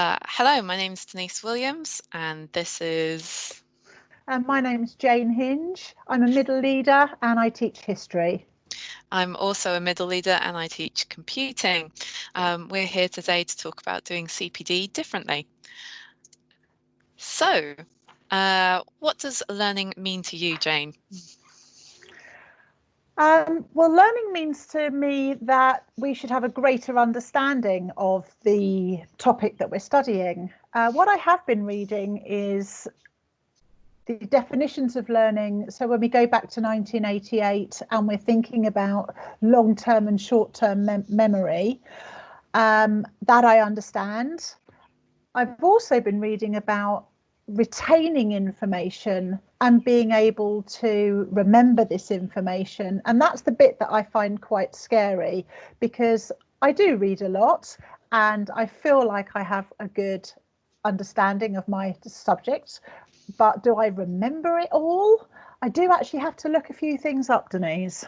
Hello, my name's Denise Williams, and this is. And my name's Jane Hinge. I'm a middle leader and I teach history. I'm also a middle leader and I teach computing. We're here today to talk about doing CPD differently. So, what does learning mean to you, Jane? Well, learning means to me that we should have a greater understanding of the topic that we're studying. What I have been reading is the definitions of learning. So when we go back to 1988 and we're thinking about long-term and short-term memory, that I understand. I've also been reading about retaining information and being able to remember this information. And that's the bit that I find quite scary, because I do read a lot and I feel like I have a good understanding of my subject, but do I remember it all? I do actually have to look a few things up, Denise.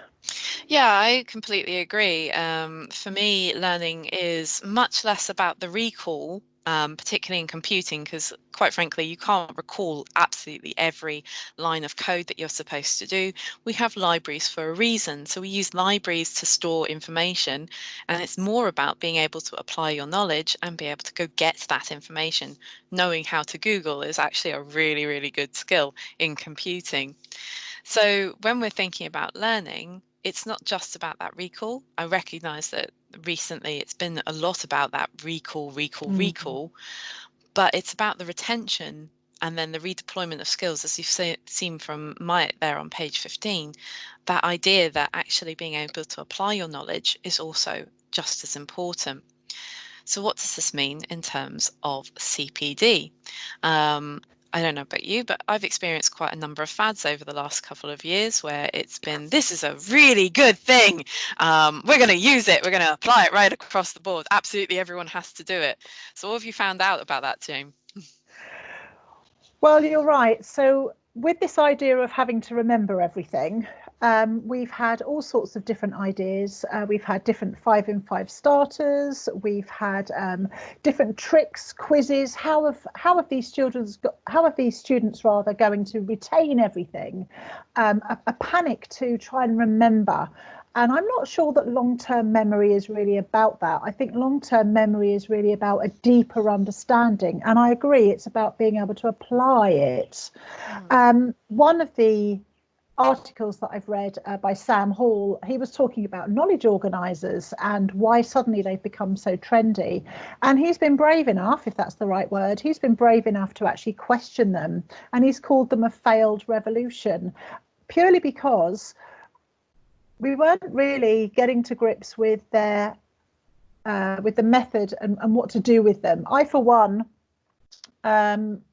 Yeah, I completely agree. For me, learning is much less about the recall, particularly in computing, because quite frankly, you can't recall absolutely every line of code that you're supposed to do. We have libraries for a reason. So we use libraries to store information, and it's more about being able to apply your knowledge and be able to go get that information. Knowing how to Google is actually a really, really good skill in computing. So when we're thinking about learning, it's not just about that recall. I recognize that recently it's been a lot about that recall, but it's about the retention and then the redeployment of skills, as you've seen from my there on page 15, that idea that actually being able to apply your knowledge is also just as important. So what does this mean in terms of CPD? I don't know about you, but I've experienced quite a number of fads over the last couple of years where it's been, this is a really good thing. We're going to use it. We're going to apply it right across the board. Absolutely everyone has to do it. So what have you found out about that, Jane? Well, you're right. So, with this idea of having to remember everything, we've had all sorts of different ideas. We've had different 5 in 5 starters. We've had different tricks, quizzes. How have these how have these students rather going to retain everything? A panic to try and remember. And I'm not sure that long-term memory is really about that. I think long-term memory is really about a deeper understanding. And I agree, it's about being able to apply it. One of the articles that I've read by Sam Hall, he was talking about knowledge organisers and why suddenly they've become so trendy. And he's been brave enough, if that's the right word, he's been brave enough to actually question them. And he's called them a failed revolution, purely because we weren't really getting to grips with their with the method and what to do with them. I, for one,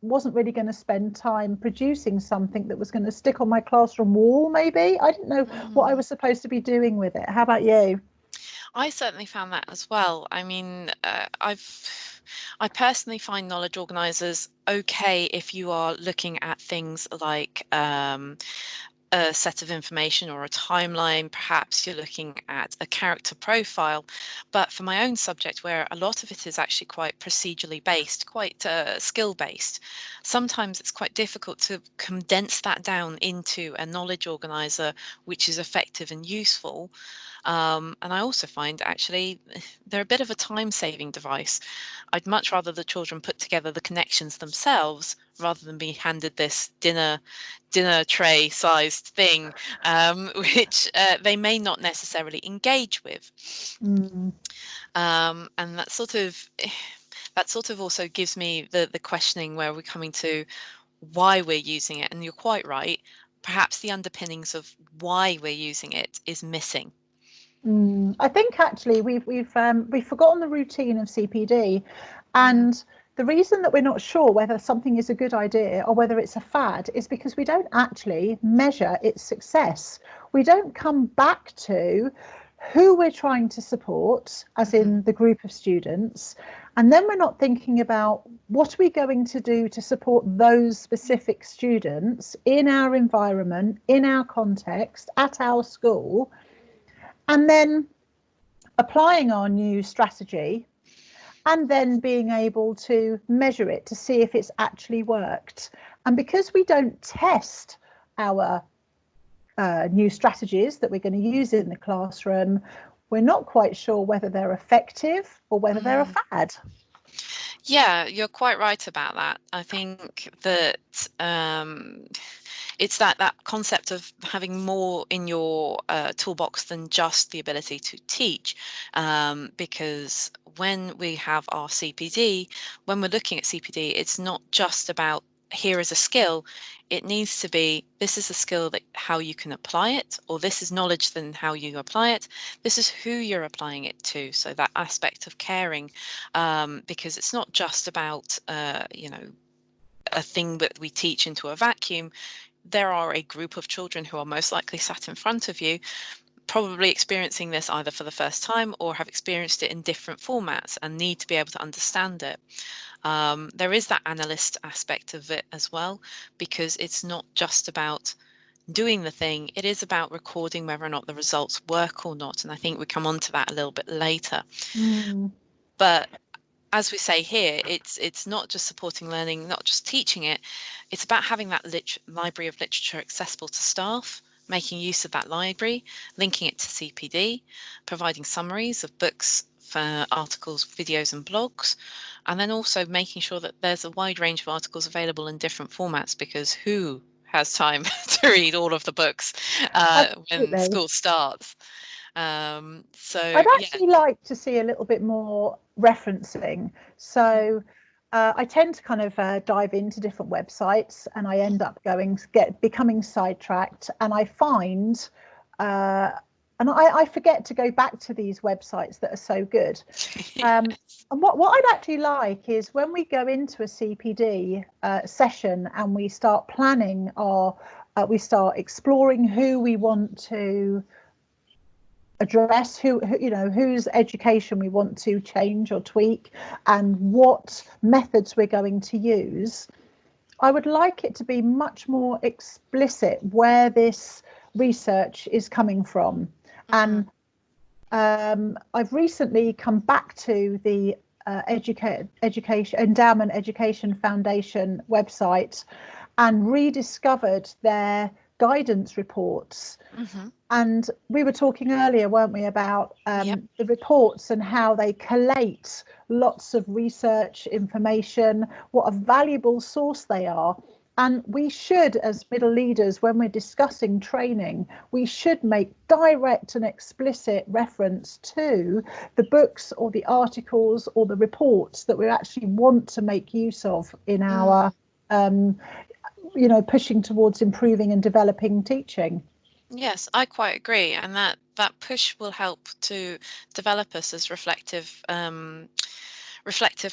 wasn't really going to spend time producing something that was going to stick on my classroom wall. Maybe I didn't know what I was supposed to be doing with it. How about you? I certainly found that as well. I mean, I personally find knowledge organisers okay if you are looking at things like a set of information or a timeline. Perhaps you're looking at a character profile. But for my own subject, where a lot of it is actually quite procedurally based, quite skill based, sometimes it's quite difficult to condense that down into a knowledge organizer which is effective and useful. And I also find actually they're a bit of a time-saving device. I'd much rather the children put together the connections themselves rather than be handed this dinner tray sized thing, which they may not necessarily engage with. Mm. And that sort of also gives me the questioning where we're coming to why we're using it. And you're quite right. Perhaps the underpinnings of why we're using it is missing. I think actually we've forgotten the routine of CPD, and the reason that we're not sure whether something is a good idea or whether it's a fad is because we don't actually measure its success. We don't come back to who we're trying to support, as in the group of students, and then we're not thinking about what are we going to do to support those specific students in our environment, in our context, at our school, and then applying our new strategy and then being able to measure it to see if it's actually worked. And because we don't test our new strategies that we're going to use in the classroom, we're not quite sure whether they're effective or whether they're a fad. Yeah, you're quite right about that. I think that it's that concept of having more in your toolbox than just the ability to teach, because when we have our CPD, when we're looking at CPD, it's not just about here is a skill. It needs to be, this is a skill that how you can apply it, or this is knowledge then how you apply it. This is who you're applying it to. So that aspect of caring, because it's not just about you know, a thing that we teach into a vacuum. There are a group of children who are most likely sat in front of you, probably experiencing this either for the first time or have experienced it in different formats and need to be able to understand it. There is that analyst aspect of it as well, because it's not just about doing the thing, it is about recording whether or not the results work or not. And I think we come on to that a little bit later. But as we say here, it's not just supporting learning, not just teaching it. It's about having that library of literature accessible to staff, making use of that library, linking it to CPD, providing summaries of books, for articles, videos and blogs, and then also making sure that there's a wide range of articles available in different formats, because who has time to read all of the books when Absolutely. school starts? So I'd yeah. actually like to see a little bit more referencing. So I tend to kind of dive into different websites, and I end up becoming sidetracked, and I find and I forget to go back to these websites that are so good. And what I'd actually like is when we go into a CPD session and we start planning we start exploring who we want to address, who you know, whose education we want to change or tweak, and what methods we're going to use. I would like it to be much more explicit where this research is coming from. And I've recently come back to the Education Endowment Education Foundation website and rediscovered their guidance reports. And we were talking earlier, weren't we, about Yep. the reports and how they collate lots of research information, what a valuable source they are. And we should, as middle leaders, when we're discussing training, we should make direct and explicit reference to the books or the articles or the reports that we actually want to make use of in our, you know, pushing towards improving and developing teaching. Yes, I quite agree, and that push will help to develop us as reflective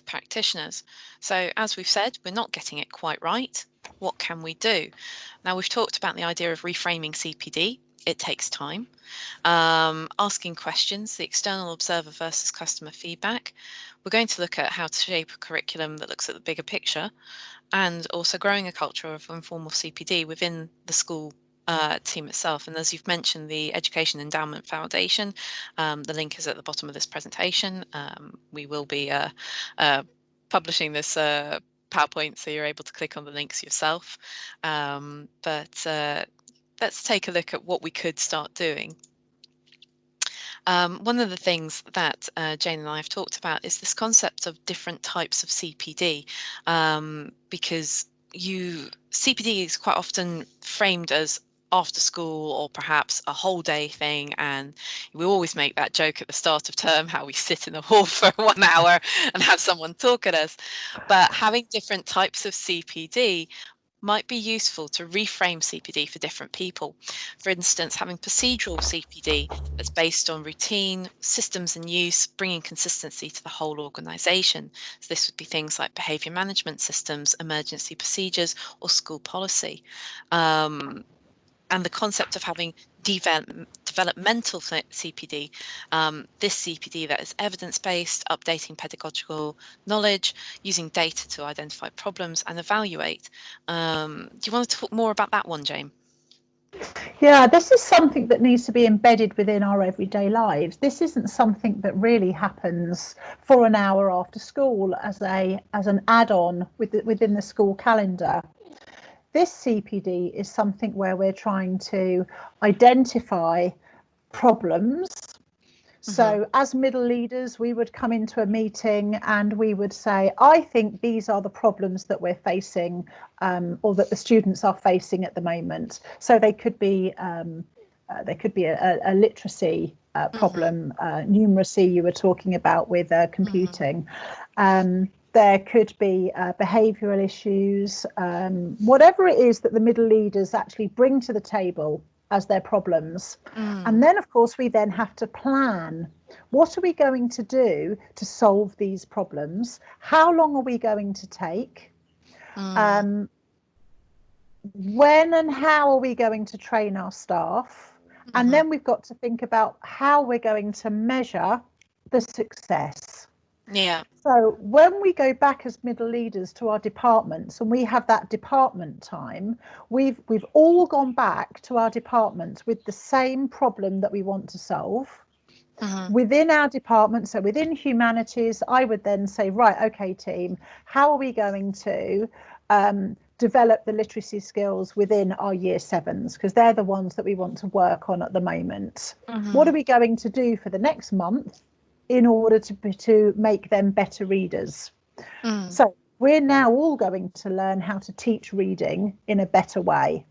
practitioners. So as we've said, we're not getting it quite right. What can we do? Now, we've talked about the idea of reframing CPD. It takes time. Asking questions, the external observer versus customer feedback. We're going to look at how to shape a curriculum that looks at the bigger picture, and also growing a culture of informal CPD within the school team itself. And as you've mentioned, the Education Endowment Foundation, the link is at the bottom of this presentation. We will be publishing this PowerPoint, so you're able to click on the links yourself. But let's take a look at what we could start doing. One of the things that Jane and I have talked about is this concept of different types of CPD, because CPD is quite often framed as after school or perhaps a whole day thing, and we always make that joke at the start of term how we sit in the hall for 1 hour and have someone talk at us. But having different types of CPD might be useful to reframe CPD for different people. For instance, having procedural CPD that's based on routine, systems and use, bringing consistency to the whole organisation. So this would be things like behaviour management systems, emergency procedures, or school policy. And the concept of having developmental CPD, this CPD that is evidence-based, updating pedagogical knowledge, using data to identify problems and evaluate. Do you want to talk more about that one, Jane? Yeah, this is something that needs to be embedded within our everyday lives. This isn't something that really happens for an hour after school as an add-on within the school calendar. This CPD is something where we're trying to identify problems. So as middle leaders, we would come into a meeting and we would say, I think these are the problems that we're facing, or that the students are facing at the moment. So they could be a literacy problem, numeracy you were talking about with computing. There could be behavioural issues, whatever it is that the middle leaders actually bring to the table as their problems. And then, of course, we then have to plan. What are we going to do to solve these problems? How long are we going to take? When and how are we going to train our staff? And then we've got to think about how we're going to measure the success. Yeah. So when we go back as middle leaders to our departments and we have that department time, we've all gone back to our departments with the same problem that we want to solve. Within our department, so within humanities, I would then say, right, okay, team, how are we going to develop the literacy skills within our year sevens, because they're the ones that we want to work on at the moment. What are we going to do for the next month in order to make them better readers? So we're now all going to learn how to teach reading in a better way.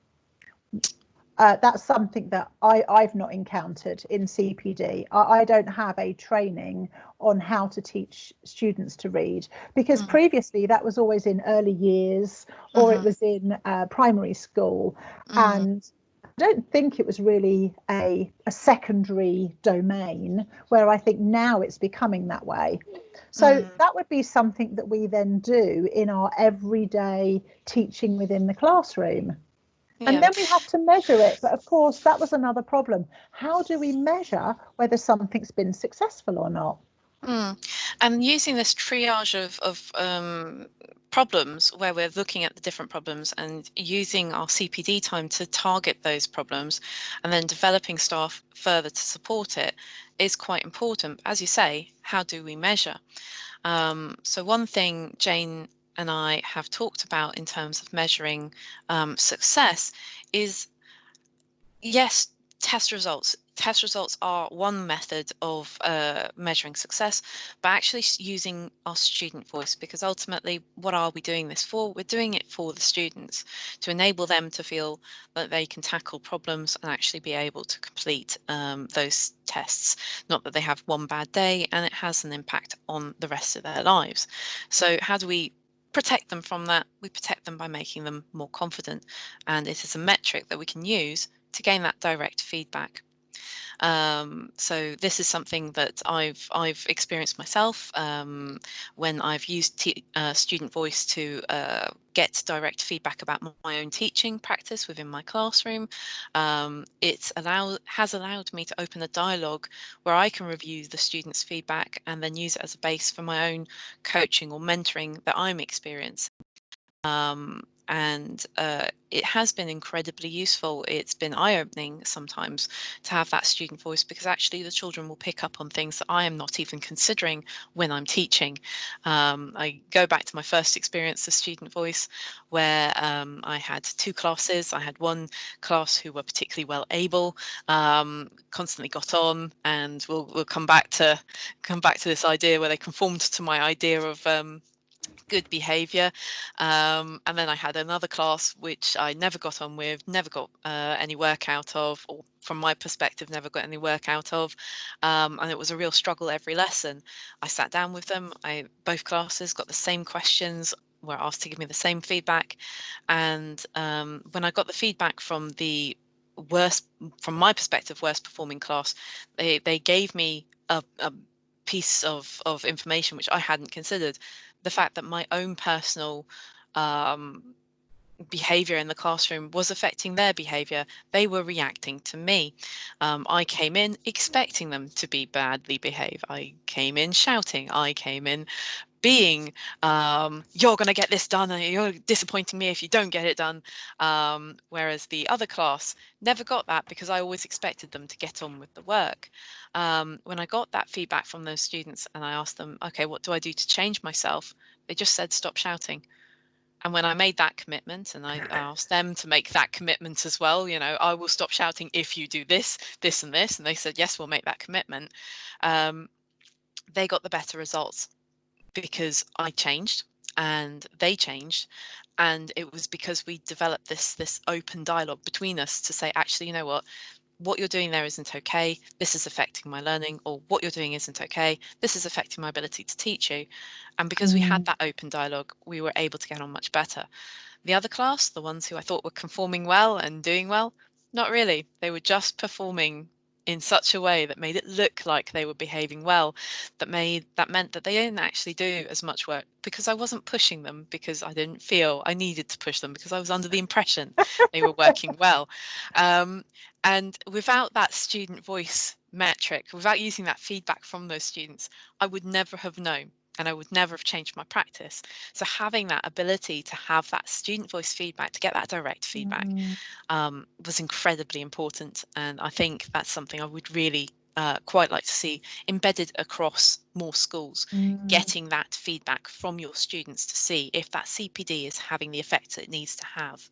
That's something that I've not encountered in CPD. I don't have a training on how to teach students to read, because previously that was always in early years, or it was in primary school. And I don't think it was really a secondary domain, where I think now it's becoming that way. So that would be something that we then do in our everyday teaching within the classroom. And then we have to measure it. But of course, that was another problem. How do we measure whether something's been successful or not? And using this triage of problems, where we're looking at the different problems and using our CPD time to target those problems, and then developing staff further to support it, is quite important. As you say, how do we measure? So one thing Jane and I have talked about in terms of measuring success is, yes, test results. Test results are one method of measuring success, but actually using our student voice, because ultimately, what are we doing this for? We're doing it for the students, to enable them to feel that they can tackle problems and actually be able to complete those tests. Not that they have one bad day and it has an impact on the rest of their lives. So how do we protect them from that? We protect them by making them more confident, and it is a metric that we can use to gain that direct feedback. So this is something that I've experienced myself when I've used student voice to get direct feedback about my own teaching practice within my classroom. It has allowed me to open a dialogue where I can review the students' feedback and then use it as a base for my own coaching or mentoring that I'm experiencing. And it has been incredibly useful. It's been eye-opening sometimes to have that student voice, because actually the children will pick up on things that I am not even considering when I'm teaching. I go back to my first experience of student voice, where I had two classes. I had one class who were particularly well able, constantly got on, and we'll come back to this idea where they conformed to my idea of good behavior, and then I had another class which I never got on with, never got any work out of, or from my perspective never got any work out of, and it was a real struggle every lesson. I sat down with them, both classes got the same questions, were asked to give me the same feedback, and when I got the feedback from the worst, from my perspective, worst performing class, they gave me a piece of information which I hadn't considered: the fact that my own personal behavior in the classroom was affecting their behavior. They were reacting to me. I came in expecting them to be badly behaved. I came in shouting. I came in being you're going to get this done and you're disappointing me if you don't get it done, whereas the other class never got that because I always expected them to get on with the work. When I got that feedback from those students and I asked them, okay, what do I do to change myself, they just said stop shouting. And when I made that commitment, and I asked them to make that commitment as well, I will stop shouting if you do this, this, and this, and they said yes, we'll make that commitment. They got the better results because I changed and they changed, and it was because we developed this open dialogue between us to say, actually, you know what you're doing there isn't okay, this is affecting my learning, or what you're doing isn't okay, this is affecting my ability to teach you. And because we had that open dialogue, we were able to get on much better. The other class, the ones who I thought were conforming well and doing well, not really. They were just performing in such a way that made it look like they were behaving well, that meant that they didn't actually do as much work because I wasn't pushing them, because I didn't feel I needed to push them, because I was under the impression they were working well. And without that student voice metric, without using that feedback from those students, I would never have known, and I would never have changed my practice. So having that ability to have that student voice feedback, to get that direct feedback, was incredibly important. And I think that's something I would really quite like to see embedded across more schools, getting that feedback from your students to see if that CPD is having the effect it needs to have.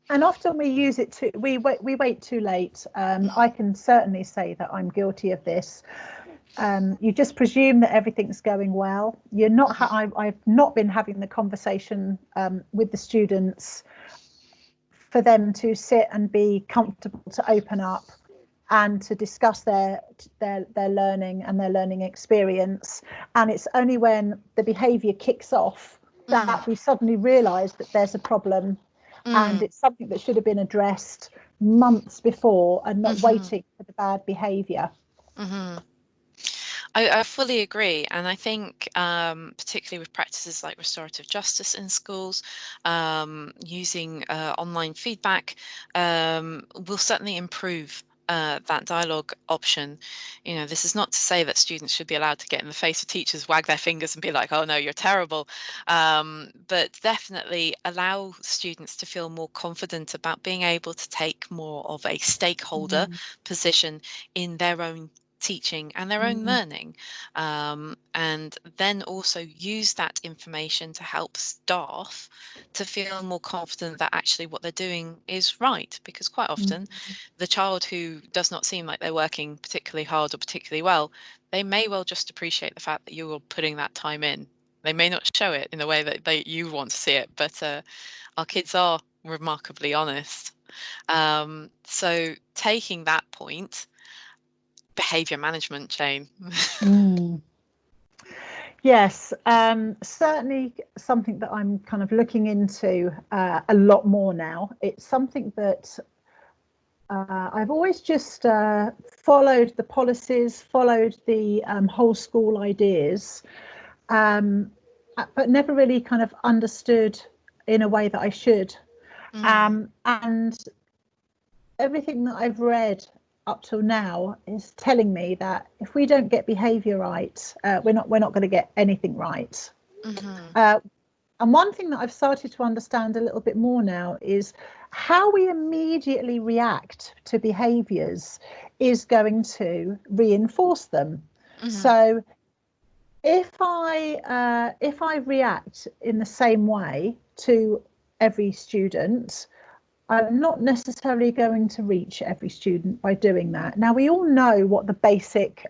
And often we use it to, we wait too late. I can certainly say that I'm guilty of this. You just presume that everything's going well. You're not. I've not been having the conversation with the students for them to sit and be comfortable to open up and to discuss their learning and their learning experience. And it's only when the behaviour kicks off that we suddenly realise that there's a problem. And it's something that should have been addressed months before, and not waiting for the bad behaviour. I fully agree. And I think particularly with practices like restorative justice in schools, using online feedback will certainly improve that dialogue option. This is not to say that students should be allowed to get in the face of teachers, wag their fingers and be like, oh no, you're terrible. But definitely allow students to feel more confident about being able to take more of a stakeholder position in their own teaching and their own learning, and then also use that information to help staff to feel more confident that actually what they're doing is right, because quite often the child who does not seem like they're working particularly hard or particularly well, they may well just appreciate the fact that you're putting that time in. They may not show it in the way that you want to see it, but our kids are remarkably honest. So taking that point, behavior management, Jane. Yes, certainly something that I'm kind of looking into a lot more now. It's something that I've always just followed the policies, followed the whole school ideas, but never really kind of understood in a way that I should. And everything that I've read up till now is telling me that if we don't get behaviour right, we're not going to get anything right. And one thing that I've started to understand a little bit more now is how we immediately react to behaviours is going to reinforce them. So if I react in the same way to every student, I'm not necessarily going to reach every student by doing that. Now, we all know what the basic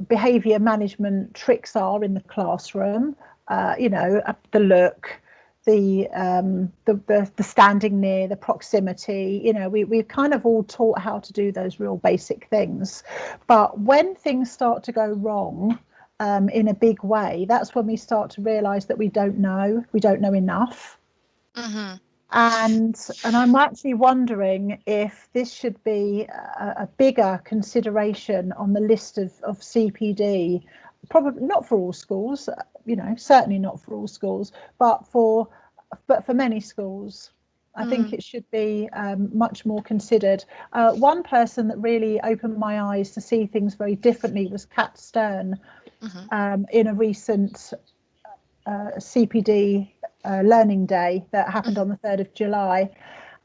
behaviour management tricks are in the classroom. The look, the standing near, the proximity. We've kind of all taught how to do those real basic things. But when things start to go wrong in a big way, that's when we start to realise that we don't know enough. And I'm actually wondering if this should be a bigger consideration on the list of CPD, probably not for all schools, certainly not for all schools, but for many schools. I think it should be much more considered. One person that really opened my eyes to see things very differently was Kat Stern. in a recent CPD learning day that happened on the 3rd of July.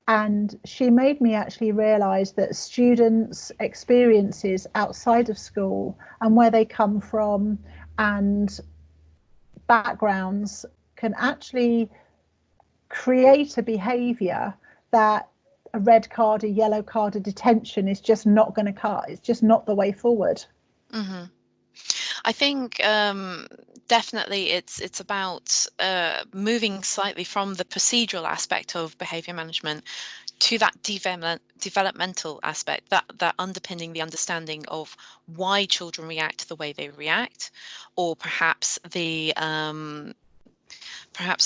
And she made me actually realise that students' experiences outside of school and where they come from and backgrounds can actually create a behaviour that a red card, a yellow card, a detention is just not going to cut. It's just not the way forward. I think definitely it's about moving slightly from the procedural aspect of behaviour management to that developmental aspect, that underpinning the understanding of why children react the way they react, or perhaps the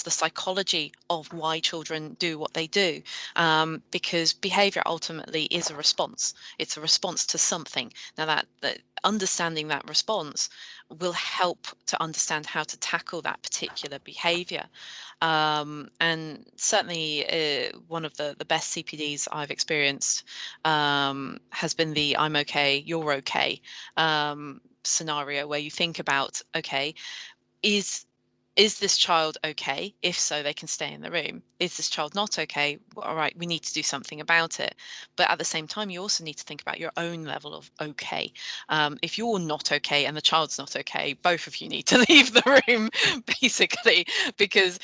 psychology of why children do what they do, because behavior ultimately is a response. It's a response to something. Now that understanding that response will help to understand how to tackle that particular behavior. And certainly one of the best CPDs I've experienced has been the I'm okay, you're okay scenario, where you think about, okay, is this child okay? If so, they can stay in the room. Is this child not okay? Well, all right, we need to do something about it. But at the same time, you also need to think about your own level of okay. If you're not okay and the child's not okay, both of you need to leave the room, basically, because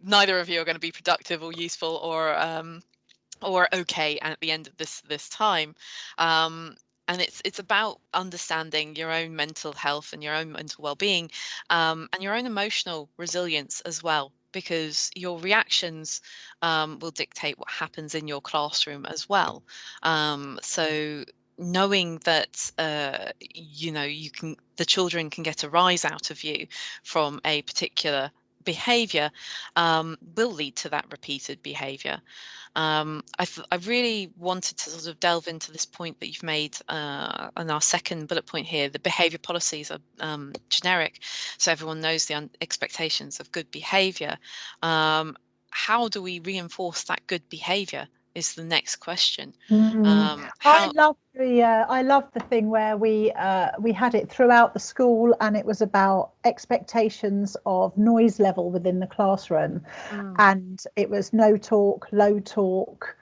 neither of you are going to be productive or useful or okay at the end of this time. And it's about understanding your own mental health and your own mental well-being, and your own emotional resilience as well, because your reactions will dictate what happens in your classroom as well. So knowing that the children can get a rise out of you from a particular behavior will lead to that repeated behavior. I really wanted to sort of delve into this point that you've made on our second bullet point here. The behaviour policies are generic, so everyone knows the expectations of good behaviour. How do we reinforce that good behaviour is the next question. I love the thing where we had it throughout the school, and it was about expectations of noise level within the classroom, and it was no talk, low talk,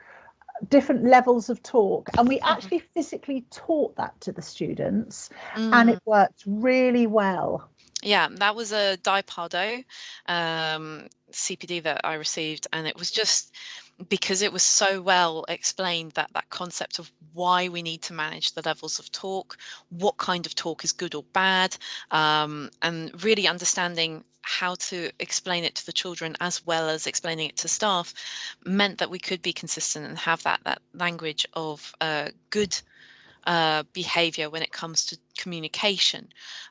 different levels of talk, and we actually physically taught that to the students, and it worked really well. Yeah, that was a DiPardo CPD that I received, and it was just because it was so well explained, that concept of why we need to manage the levels of talk, what kind of talk is good or bad, and really understanding how to explain it to the children as well as explaining it to staff meant that we could be consistent and have that language of good behavior when it comes to communication.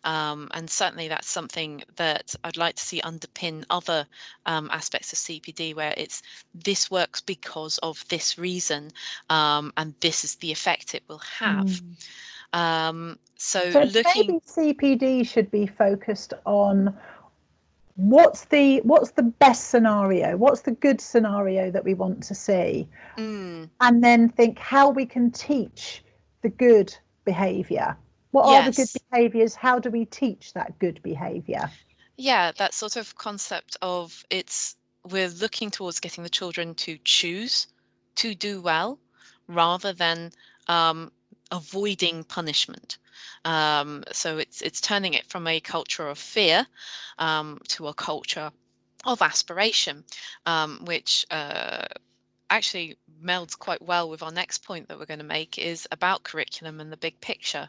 And certainly that's something that I'd like to see underpin other aspects of CPD, where it's this works because of this reason, and this is the effect it will have. So So looking, maybe CPD should be focused on what's the best scenario, what's the good scenario that we want to see, and then think how we can teach the good behavior. What are the good yes. behaviors? How do we teach that good behavior? Yeah, that sort of concept of we're looking towards getting the children to choose to do well rather than um, avoiding punishment. So it's turning it from a culture of fear to a culture of aspiration, which actually melds quite well with our next point that we're going to make, is about curriculum and the big picture.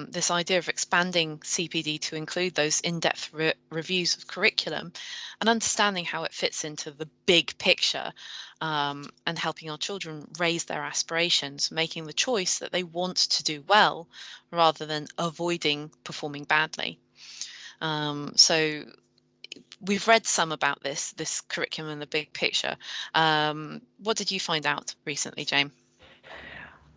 This idea of expanding CPD to include those in-depth reviews of curriculum and understanding how it fits into the big picture, and helping our children raise their aspirations, making the choice that they want to do well rather than avoiding performing badly. So we've read some about this curriculum and the big picture. What did you find out recently, Jane?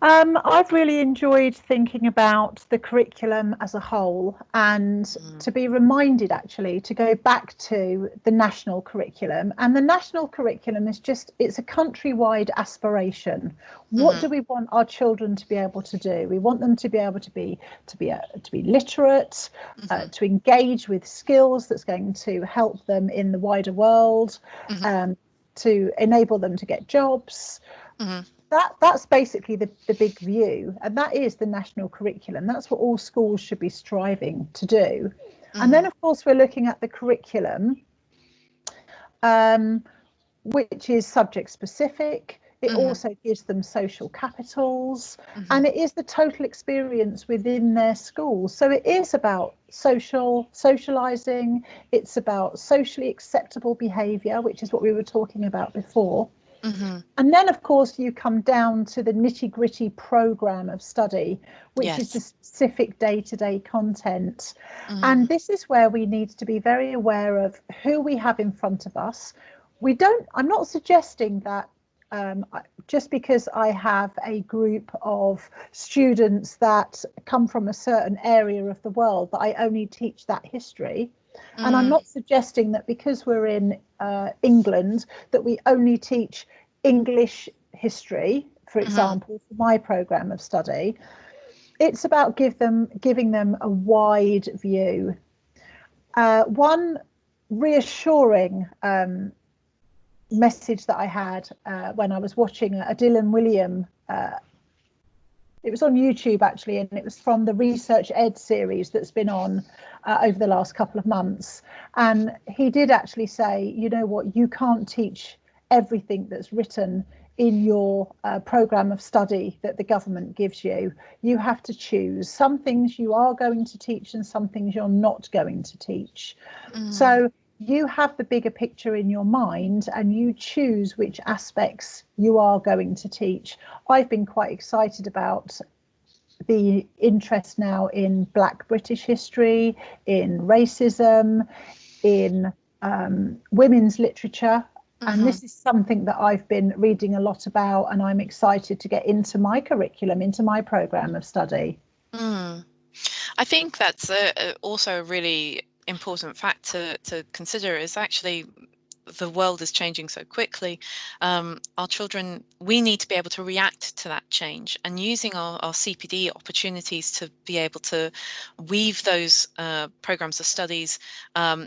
I've really enjoyed thinking about the curriculum as a whole, and to be reminded actually to go back to the national curriculum. And the national curriculum is it's a countrywide aspiration. What do we want our children to be able to do? We want them to be able to be literate, to engage with skills that's going to help them in the wider world, to enable them to get jobs. That's basically the big view, and that is the national curriculum. That's what all schools should be striving to do. And then, of course, we're looking at the curriculum, which is subject specific. It also gives them social capitals, and it is the total experience within their school. So it is about socializing. It's about socially acceptable behavior, which is what we were talking about before. And then, of course, you come down to the nitty-gritty program of study, which is the specific day-to-day content. And this is where we need to be very aware of who we have in front of us. I'm not suggesting that just because I have a group of students that come from a certain area of the world that I only teach that history. And I'm not suggesting that because we're in England that we only teach English history, for example, for my programme of study. It's about giving them a wide view. One reassuring message that I had when I was watching a Dylan William, it was on YouTube actually, and it was from the Research Ed series that's been on over the last couple of months. And he did actually say, you know what, you can't teach everything that's written in your programme of study that the government gives you. You have to choose. Some things you are going to teach and some things you're not going to teach. So you have the bigger picture in your mind and you choose which aspects you are going to teach. I've been quite excited about the interest now in Black British history, in racism, in women's literature. And this is something that I've been reading a lot about, and I'm excited to get into my curriculum, into my programme of study. I think that's also a really important fact to consider is actually the world is changing so quickly. Our children, we need to be able to react to that change, and using our CPD opportunities to be able to weave those programs of studies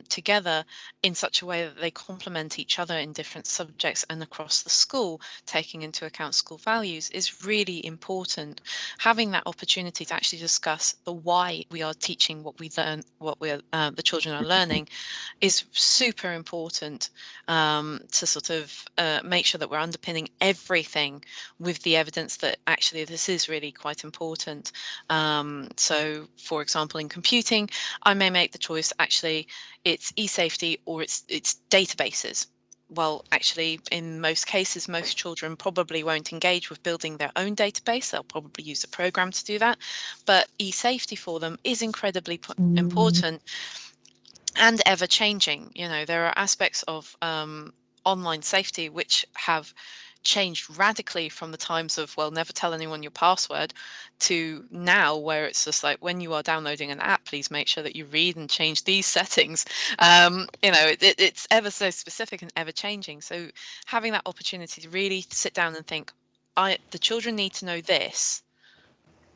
together in such a way that they complement each other in different subjects and across the school, taking into account school values, is really important. Having that opportunity to actually discuss the why we are teaching what we learn, what the children are learning, is super important, to sort of make sure that we're underpinning everything with the evidence that actually this is really quite important. So, for example, in computing, I may make the choice actually it's e-safety or it's databases. Well, actually, in most cases, most children probably won't engage with building their own database. They'll probably use a program to do that. But e-safety for them is incredibly important and ever changing. You know, there are aspects of online safety which have changed radically from the times of, well, never tell anyone your password, to now where it's just like, when you are downloading an app, please make sure that you read and change these settings. You know, it's ever so specific and ever changing. So having that opportunity to really sit down and think, the children need to know this.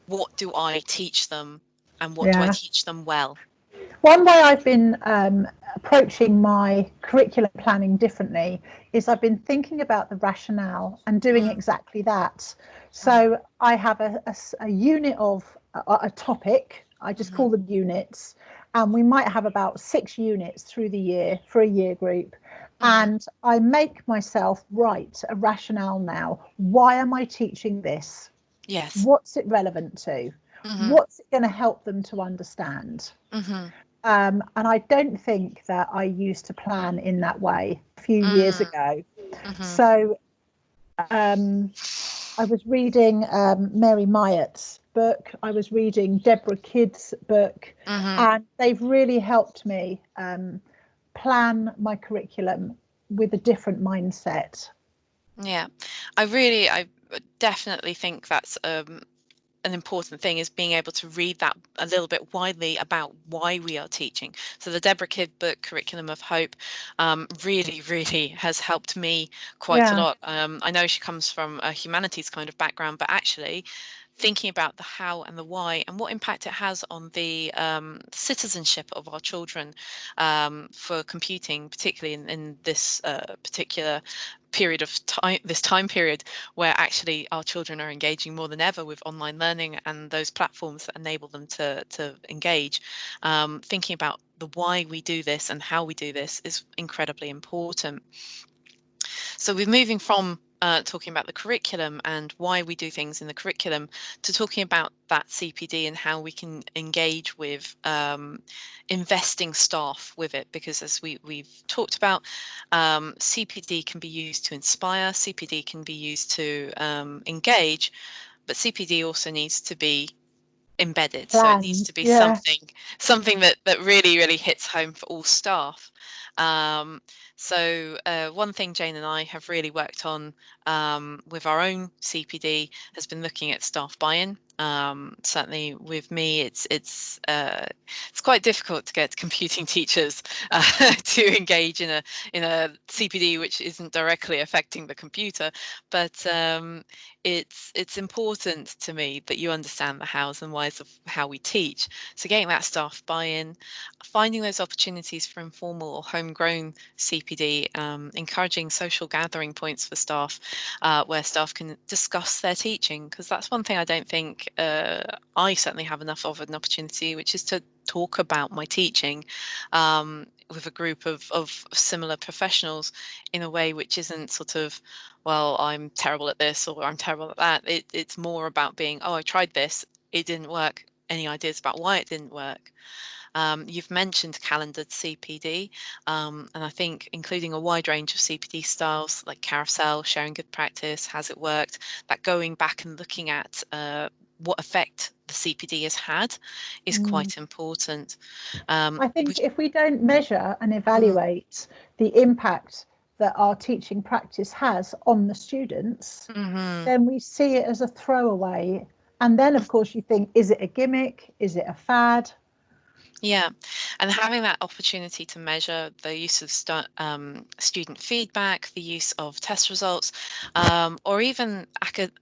What do I teach them, and what do I teach them well? One way I've been approaching my curriculum planning differently is I've been thinking about the rationale and doing exactly that. So I have a unit of a topic, I just call them units, and we might have about 6 units through the year for a year group. And I make myself write a rationale now. Why am I teaching this? Yes. What's it relevant to? What's it going to help them to understand? And I don't think that I used to plan in that way a few years ago. So I was reading Mary Myatt's book. I was reading Deborah Kidd's book, and they've really helped me plan my curriculum with a different mindset. Yeah, I definitely think that's an important thing, is being able to read that a little bit widely about why we are teaching. So the Deborah Kidd book, Curriculum of Hope, really, really has helped me quite a Yeah, lot. I know she comes from a humanities kind of background, but actually thinking about the how and the why and what impact it has on the citizenship of our children for computing, particularly in this particular period of time, this time period where actually our children are engaging more than ever with online learning and those platforms that enable them to engage. Thinking about the why we do this and how we do this is incredibly important. So we're moving from talking about the curriculum and why we do things in the curriculum to talking about that CPD and how we can engage with investing staff with it. Because as we've talked about, CPD can be used to inspire, CPD can be used to engage, but CPD also needs to be embedded. So it needs planned. to be Yeah. something that really, really hits home for all staff. Um, one thing Jane and I have really worked on with our own CPD has been looking at staff buy-in. Certainly with me, it's quite difficult to get computing teachers to engage in a CPD which isn't directly affecting the computer, but it's important to me that you understand the hows and whys of how we teach. So getting that staff buy-in, finding those opportunities for informal or homegrown CPD, encouraging social gathering points for staff where staff can discuss their teaching, because that's one thing I don't think I certainly have enough of an opportunity, which is to talk about my teaching with a group of similar professionals in a way which isn't sort of, well, I'm terrible at this or I'm terrible at that. It's more about being, oh, I tried this, it didn't work. Any ideas about why it didn't work? You've mentioned calendared CPD, and I think including a wide range of CPD styles like carousel, sharing good practice, has it worked, that going back and looking at what effect the CPD has had is Mm. quite important. I think Which, if we don't measure and mm, evaluate the impact that our teaching practice has on the students, mhm. then we see it as a throwaway. And then, of course, you think, is it a gimmick? Is it a fad? Yeah, and having that opportunity to measure the use of student feedback, the use of test results, or even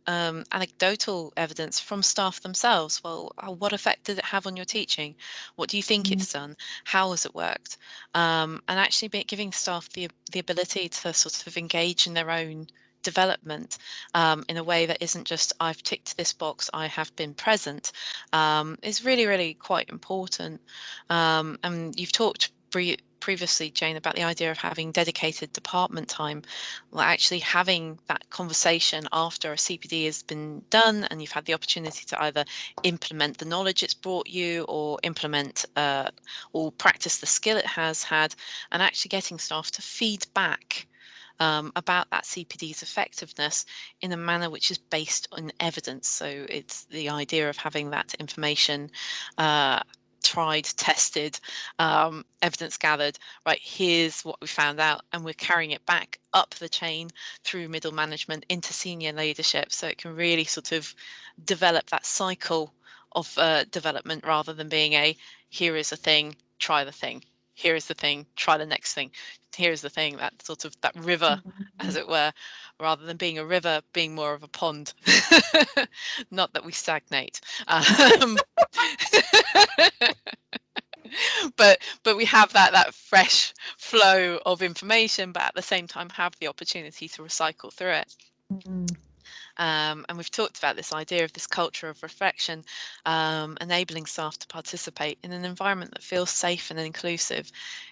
anecdotal evidence from staff themselves. Well, what effect did it have on your teaching? What do you think Mm. it's done? How has it worked? And actually giving staff the ability to sort of engage in their own development in a way that isn't just, I've ticked this box, I have been present, is really, really quite important. And you've talked previously, Jane, about the idea of having dedicated department time. Well, actually having that conversation after a CPD has been done and you've had the opportunity to either implement the knowledge it's brought you or implement or practice the skill it has had, and actually getting staff to feed back about that CPD's effectiveness in a manner which is based on evidence. So it's the idea of having that information tried, tested, evidence gathered, right, here's what we found out, and we're carrying it back up the chain through middle management into senior leadership, so it can really sort of develop that cycle of development rather than being a, here is a thing, try the thing, here is the thing, try the next thing, here's the thing, that sort of that river, as Mm. it were, rather than being a river, being more of a pond. Not that we stagnate. But we have that fresh flow of information, but at the same time have the opportunity to recycle through it. Mm. And we've talked about this idea of this culture of reflection, enabling staff to participate in an environment that feels safe and inclusive.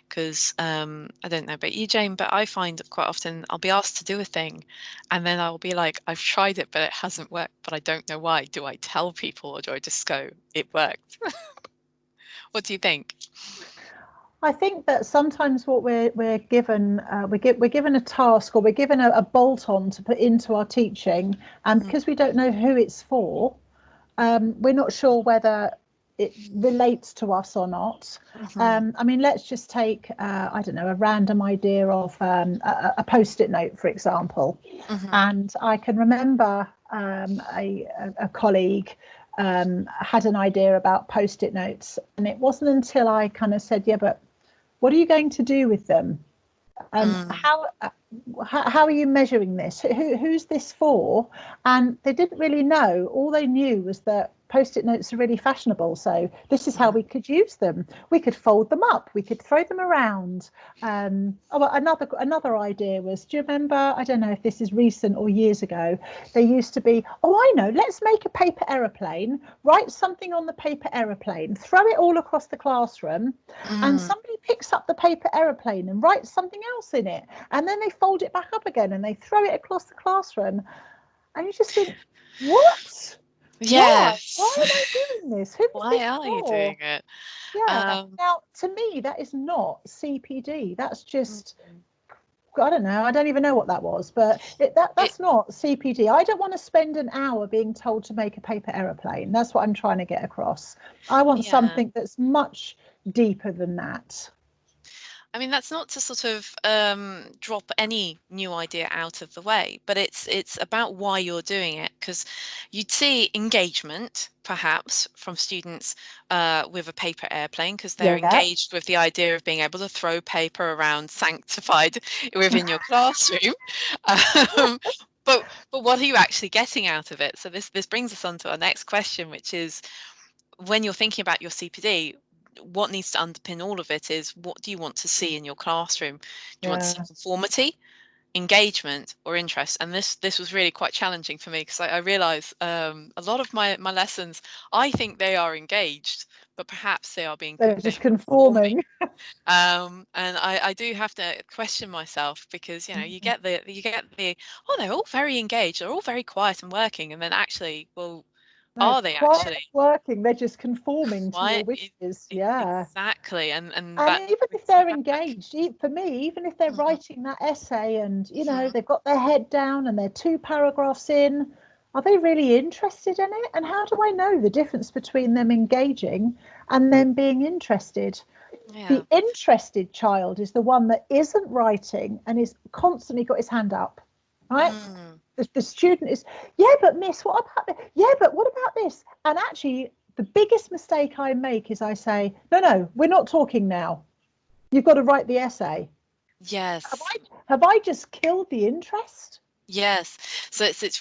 Because I don't know about you, Jane, but I find quite often I'll be asked to do a thing and then I'll be like, I've tried it, but it hasn't worked, but I don't know why. Do I tell people or do I just go, it worked? What do you think? I think that sometimes what we're given, we're given a task, or we're given a bolt on to put into our teaching, and Mm, because we don't know who it's for, we're not sure whether it relates to us or not. I mean, let's just take, I don't know, a random idea of a post-it note, for example. And I can remember a colleague had an idea about post-it notes, and it wasn't until I kind of said, yeah, but what are you going to do with them? How are you measuring this? Who's this for? And they didn't really know. All they knew was that post-it notes are really fashionable, so this is how we could use them. We could fold them up, we could throw them around. Another idea was, do you remember, I don't know if this is recent or years ago, there used to be, oh, I know, let's make a paper aeroplane, write something on the paper aeroplane, throw it all across the classroom, and somebody picks up the paper aeroplane and writes something else in it, and then they fold it back up again and they throw it across the classroom. And you just think, what? Yes. Why am I doing this? Who is Why this are you for? doing it? Yeah. Now, to me, that is not CPD. That's just, I don't know. I don't even know what that was, but that's not CPD. I don't want to spend an hour being told to make a paper aeroplane. That's what I'm trying to get across. I want something that's much deeper than that. I mean, that's not to sort of drop any new idea out of the way, but it's about why you're doing it, because you'd see engagement perhaps from students with a paper airplane because they're Yeah. engaged with the idea of being able to throw paper around sanctified within your classroom. Um, but what are you actually getting out of it? So this brings us on to our next question, which is, when you're thinking about your CPD, what needs to underpin all of it is, what do you want to see in your classroom? Do you want to see conformity, engagement, or interest? And this was really quite challenging for me, because I realize a lot of my lessons, I think they are engaged, but perhaps they are They're just conforming. And I do have to question myself, because you get the, oh, they're all very engaged, they're all very quiet and working, and then actually, well, No, are they quiet actually working. They're just conforming to your quiet? wishes. Yeah. Exactly, and And that even if brings me they're back. engaged, for me, even if they're Mhm, writing that essay and, mhm. they've got their head down and they're 2 paragraphs in, are they really interested in it? And how do I know the difference between them engaging and them being interested? Yeah. The interested child is the one that isn't writing and is constantly got his hand up, right? Mm. The student is, yeah, but miss, what about this? Yeah, but what about this? And actually, the biggest mistake I make is I say, no, we're not talking now. You've got to write the essay. Yes. Have I just killed the interest? Yes. So it's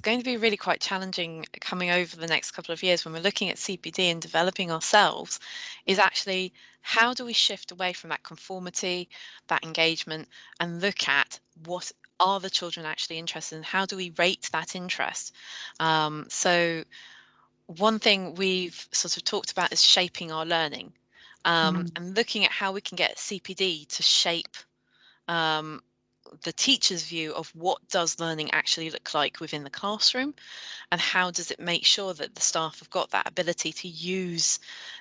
going to be really quite challenging coming over the next couple of years when we're looking at CPD and developing ourselves, is actually, how do we shift away from that conformity, that engagement, and look at what are the children actually interested in? How do we rate that interest? So one thing we've sort of talked about is shaping our learning, and looking at how we can get CPD to shape um, the teacher's view of what does learning actually look like within the classroom, and how does it make sure that the staff have got that ability to use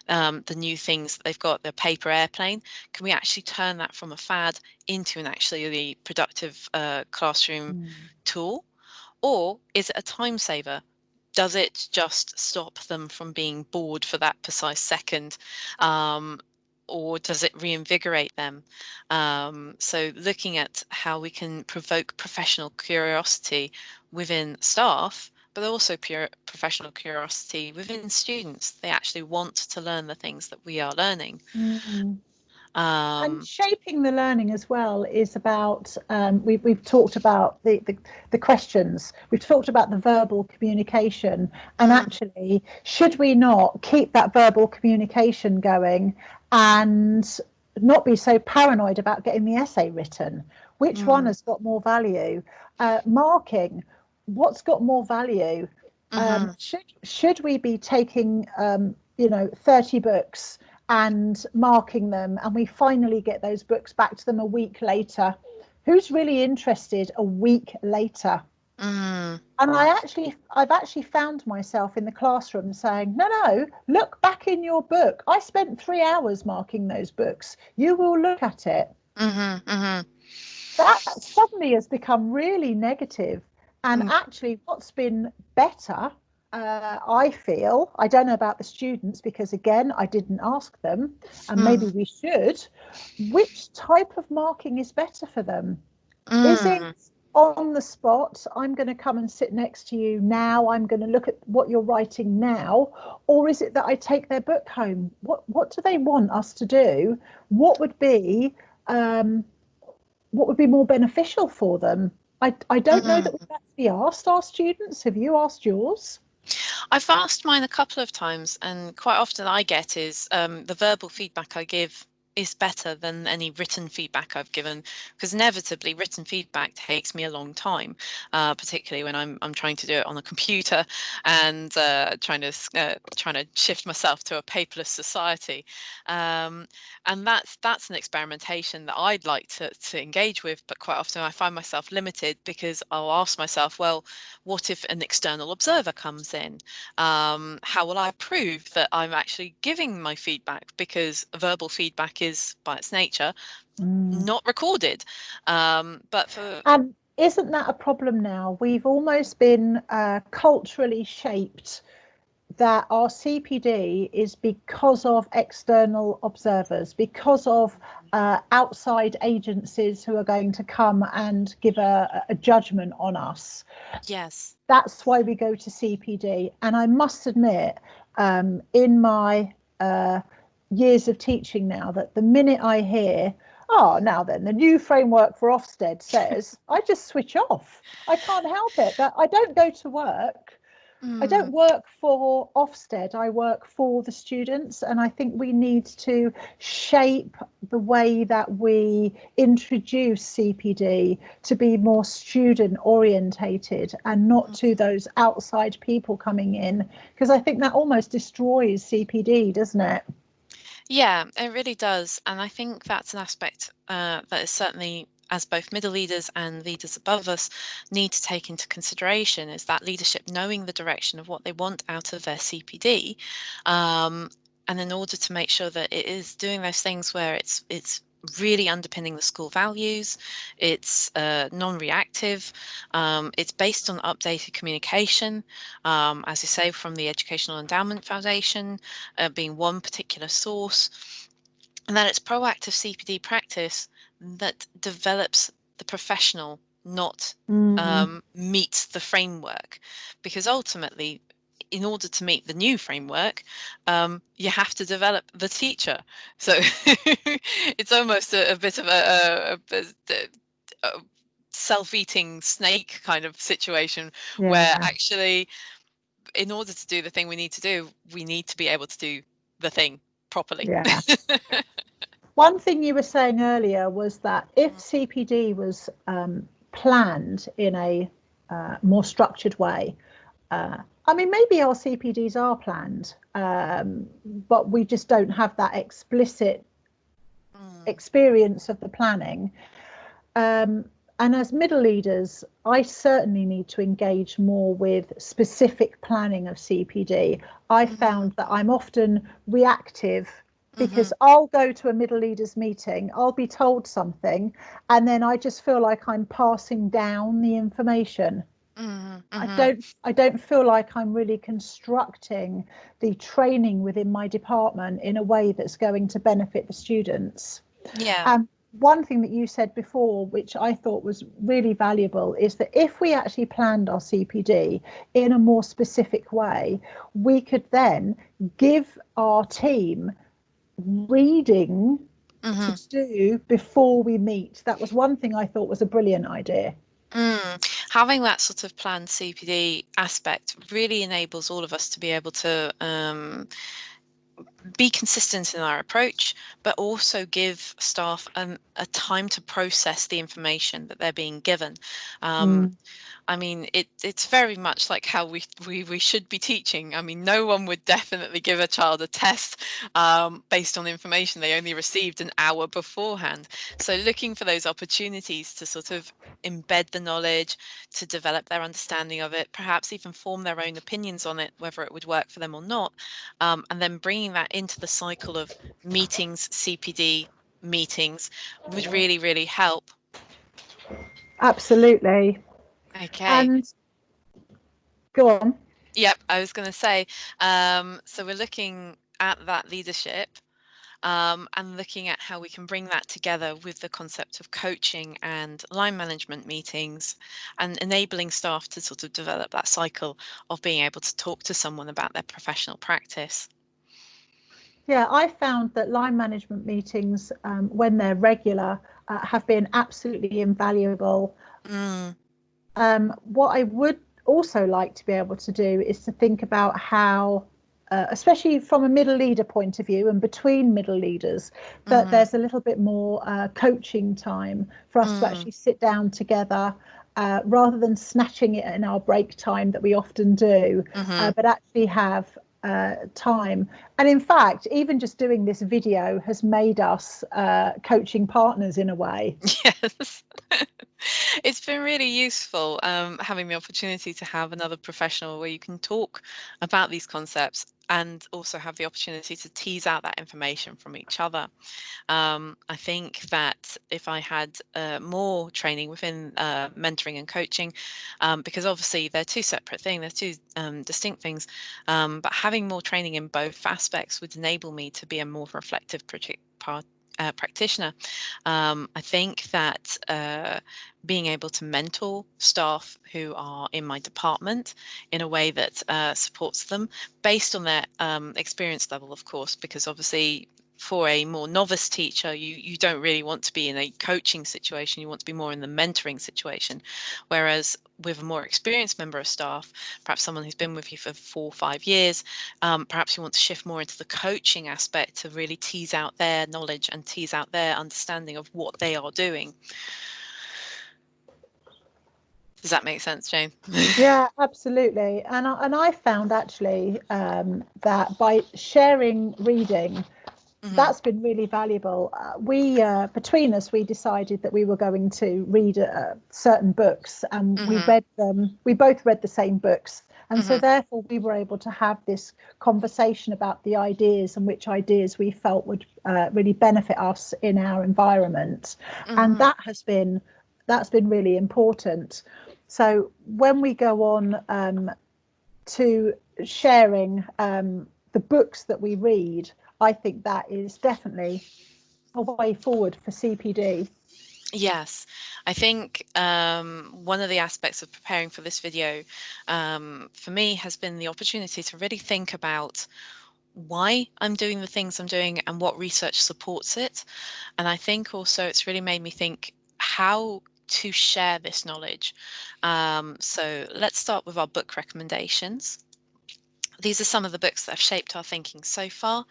the new things that they've got, the paper airplane. Can we actually turn that from a fad into an actually productive classroom tool? Or is it a time saver? Does it just stop them from being bored for that precise second? Um, or does it reinvigorate them? So looking at how we can provoke professional curiosity within staff, but also pure professional curiosity within students. They actually want to learn the things that we are learning. And Um, shaping the learning as well is about, we've talked about the questions, we've talked about the verbal communication, and mm, actually, should we not keep that verbal communication going and not be so paranoid about getting the essay written? Which one mm, has got more value? Marking, what's got more value? mhm, Should we be taking 30 books and marking them, and we finally get those books back to them a week later? Who's really interested a week later? mm. And I've actually found myself in the classroom saying, no, look back in your book. I spent 3 hours marking those books. You will look at it. Mhm, mhm, That suddenly has become really negative. And actually, what's been better I feel, I don't know about the students because again, I didn't ask them, and maybe we should, which type of marking is better for them? Is it on the spot, I'm going to come and sit next to you now, I'm going to look at what you're writing now, or is it that I take their book home? What do they want us to do? What would be more beneficial for them? I don't know that we've actually asked our students. Have you asked yours? I've asked mine a couple of times, and quite often I get is the verbal feedback I give is better than any written feedback I've given, because inevitably written feedback takes me a long time, particularly when I'm trying to do it on a computer and trying to shift myself to a paperless society. And that's an experimentation that I'd like to engage with, but quite often I find myself limited because I'll ask myself, well, what if an external observer comes in? How will I prove that I'm actually giving my feedback? Because verbal feedback is, by its nature, not recorded. But for And isn't that a problem now? We've almost been culturally shaped that our CPD is because of external observers, because of outside agencies who are going to come and give a judgment on us. yes, That's why we go to CPD. And I must admit, in my years of teaching now, that the minute I hear, oh, now then, the new framework for Ofsted says, I just switch off. I can't help it. That I don't go to work. I don't work for Ofsted, I work for the students, and I think we need to shape the way that we introduce CPD to be more student orientated and not to those outside people coming in, because I think that almost destroys CPD, doesn't it? yeah, it really does. And I think that's an aspect that is certainly, as both middle leaders and leaders above us need to take into consideration, is that leadership knowing the direction of what they want out of their CPD. And in order to make sure that it is doing those things where it's really underpinning the school values, it's non-reactive, it's based on updated communication, as you say, from the Educational Endowment Foundation being one particular source, and that it's proactive CPD practice that develops the professional, not meets the framework. Because ultimately, in order to meet the new framework, you have to develop the teacher. So it's almost a bit of a self-eating snake kind of situation, where Yeah. actually, in order to do the thing we need to do, we need to be able to do the thing properly. Yeah. One thing you were saying earlier was that if CPD was planned in a more structured way, I mean, maybe our CPDs are planned, but we just don't have that explicit experience of the planning. And as middle leaders, I certainly need to engage more with specific planning of CPD. I found that I'm often reactive because I'll go to a middle leaders meeting, I'll be told something, and then I just feel like I'm passing down the information. I don't feel like I'm really constructing the training within my department in a way that's going to benefit the students. Yeah. One thing that you said before, which I thought was really valuable, is that if we actually planned our CPD in a more specific way, we could then give our team reading to do before we meet. That was one thing I thought was a brilliant idea. Having that sort of planned CPD aspect really enables all of us to be able to be consistent in our approach, but also give staff a time to process the information that they're being given. I mean, it's very much like how we should be teaching. I mean, no one would definitely give a child a test based on information they only received an hour beforehand. So looking for those opportunities to sort of embed the knowledge, to develop their understanding of it, perhaps even form their own opinions on it, whether it would work for them or not, and then bringing that into the cycle of meetings, CPD meetings, would really, really help. Absolutely. Okay. And go on. Yep, I was going to say, so we're looking at that leadership, and looking at how we can bring that together with the concept of coaching and line management meetings, and enabling staff to sort of develop that cycle of being able to talk to someone about their professional practice. Yeah, I found that line management meetings, when they're regular, have been absolutely invaluable. Mm, What I would also like to be able to do is to think about how, especially from a middle leader point of view and between middle leaders, that mm-hmm, there's a little bit more coaching time for us to mm, actually sit down together. Rather than snatching it in our break time that we often do, mm-hmm. but actually have time. And in fact, even just doing this video has made us coaching partners in a way. Yes. It's been really useful, having the opportunity to have another professional where you can talk about these concepts and also have the opportunity to tease out that information from each other. I think that if I had more training within mentoring and coaching, because obviously they're two separate things, they're two distinct things, but having more training in both aspects would enable me to be a more reflective practitioner. I think that being able to mentor staff who are in my department in a way that supports them based on their experience level, of course, because obviously for a more novice teacher, you don't really want to be in a coaching situation, you want to be more in the mentoring situation. Whereas with a more experienced member of staff, perhaps someone who's been with you for 4 or 5 years, perhaps you want to shift more into the coaching aspect to really tease out their knowledge and tease out their understanding of what they are doing. Does that make sense, Jane? Yeah, absolutely. And I found actually that by sharing reading, Hmm. that's been really valuable. We between us, we decided that we were going to read certain books, and we Hmm. read them. We both read the same books, and so Hmm. therefore we were able to have this conversation about the ideas and which ideas we felt would really benefit us in our environment, and Hmm. that's been really important. So when we go on to sharing the books that we read, I think that is definitely a way forward for CPD. Yes, I think one of the aspects of preparing for this video, for me, has been the opportunity to really think about why I'm doing the things I'm doing and what research supports it. And I think also it's really made me think how to share this knowledge. So let's start with our book recommendations. These are some of the books that have shaped our thinking so far.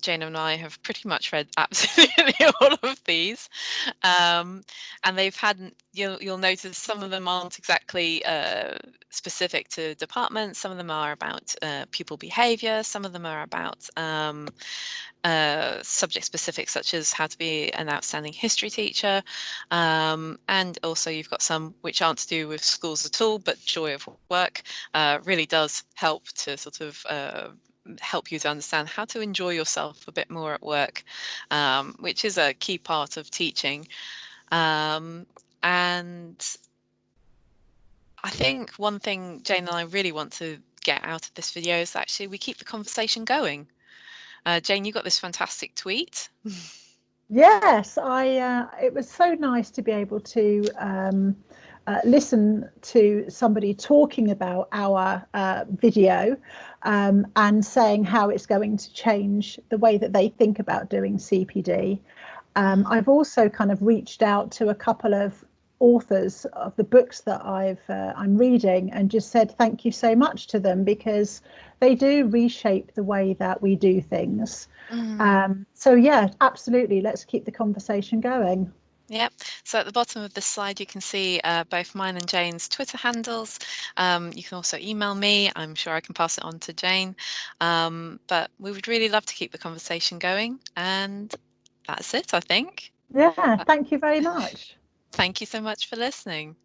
Jane and I have pretty much read absolutely all of these, um, and they've had. You'll notice some of them aren't exactly specific to departments. Some of them are about pupil behaviour. Some of them are about subject specific, such as how to be an outstanding history teacher, and also you've got some which aren't to do with schools at all, but joy of work really does help to sort of help you to understand how to enjoy yourself a bit more at work, which is a key part of teaching. And I think one thing Jane and I really want to get out of this video is actually we keep the conversation going. Jane, you got this fantastic tweet. Yes, it was so nice to be able to listen to somebody talking about our video and saying how it's going to change the way that they think about doing CPD. Mm, I've also kind of reached out to a couple of authors of the books that I'm reading and just said thank you so much to them because they do reshape the way that we do things. mm. So yeah, absolutely. Let's keep the conversation going. Yep. So at the bottom of this slide, you can see both mine and Jane's Twitter handles. You can also email me. I'm sure I can pass it on to Jane. But we would really love to keep the conversation going. And that's it, I think. Yeah, Uh, thank you very much. Thank you so much for listening.